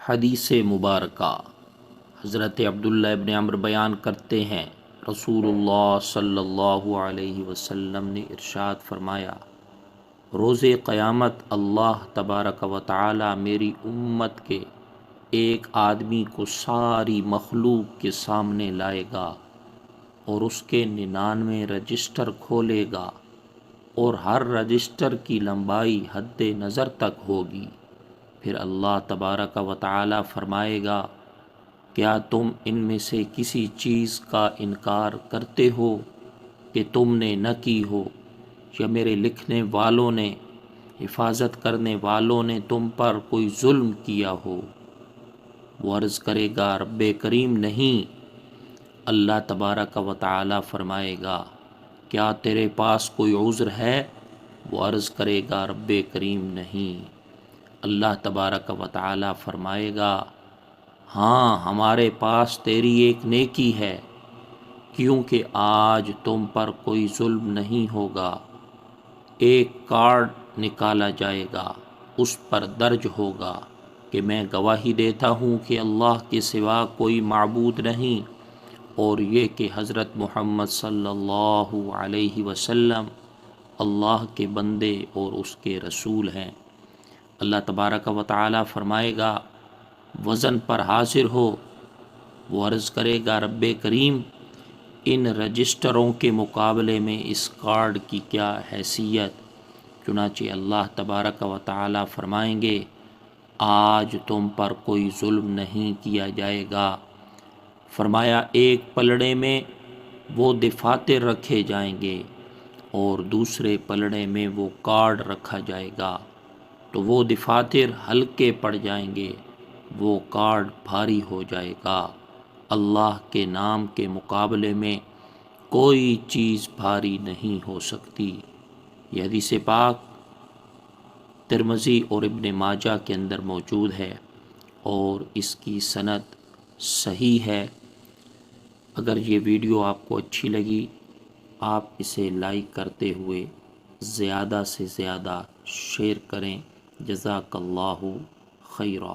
حدیث مبارکہ حضرت عبداللہ ابن عمر بیان کرتے ہیں، رسول اللہ صلی اللہ علیہ وسلم نے ارشاد فرمایا، روز قیامت اللہ تبارک و تعالی میری امت کے ایک آدمی کو ساری مخلوق کے سامنے لائے گا اور اس کے 99 رجسٹر کھولے گا اور ہر رجسٹر کی لمبائی حد نظر تک ہوگی۔ پھر اللہ تبارک و تعالی فرمائے گا، کیا تم ان میں سے کسی چیز کا انکار کرتے ہو کہ تم نے نہ کی ہو، یا میرے لکھنے والوں نے، حفاظت کرنے والوں نے تم پر کوئی ظلم کیا ہو؟ وہ عرض کرے گا، رب کریم نہیں۔ اللہ تبارک و تعالی فرمائے گا، کیا تیرے پاس کوئی عذر ہے؟ وہ عرض کرے گا، رب کریم نہیں۔ اللہ تبارک و تعالی فرمائے گا، ہاں ہمارے پاس تیری ایک نیکی ہے، کیونکہ آج تم پر کوئی ظلم نہیں ہوگا۔ ایک کارڈ نکالا جائے گا، اس پر درج ہوگا کہ میں گواہی دیتا ہوں کہ اللہ کے سوا کوئی معبود نہیں، اور یہ کہ حضرت محمد صلی اللہ علیہ وسلم اللہ کے بندے اور اس کے رسول ہیں۔ اللہ تبارک و تعالی فرمائے گا، وزن پر حاضر ہو۔ وہ عرض کرے گا، رب کریم ان رجسٹروں کے مقابلے میں اس کارڈ کی کیا حیثیت؟ چنانچہ اللہ تبارک و تعالی فرمائیں گے، آج تم پر کوئی ظلم نہیں کیا جائے گا۔ فرمایا، ایک پلڑے میں وہ دفاتر رکھے جائیں گے اور دوسرے پلڑے میں وہ کارڈ رکھا جائے گا، تو وہ دفاتر ہلکے پڑ جائیں گے، وہ کارڈ بھاری ہو جائے گا۔ اللہ کے نام کے مقابلے میں کوئی چیز بھاری نہیں ہو سکتی۔ یہ حدیث پاک ترمذی اور ابن ماجہ کے اندر موجود ہے اور اس کی سند صحیح ہے۔ اگر یہ ویڈیو آپ کو اچھی لگی، آپ اسے لائک کرتے ہوئے زیادہ سے زیادہ شیئر کریں۔ جزاک اللہ خیرہ۔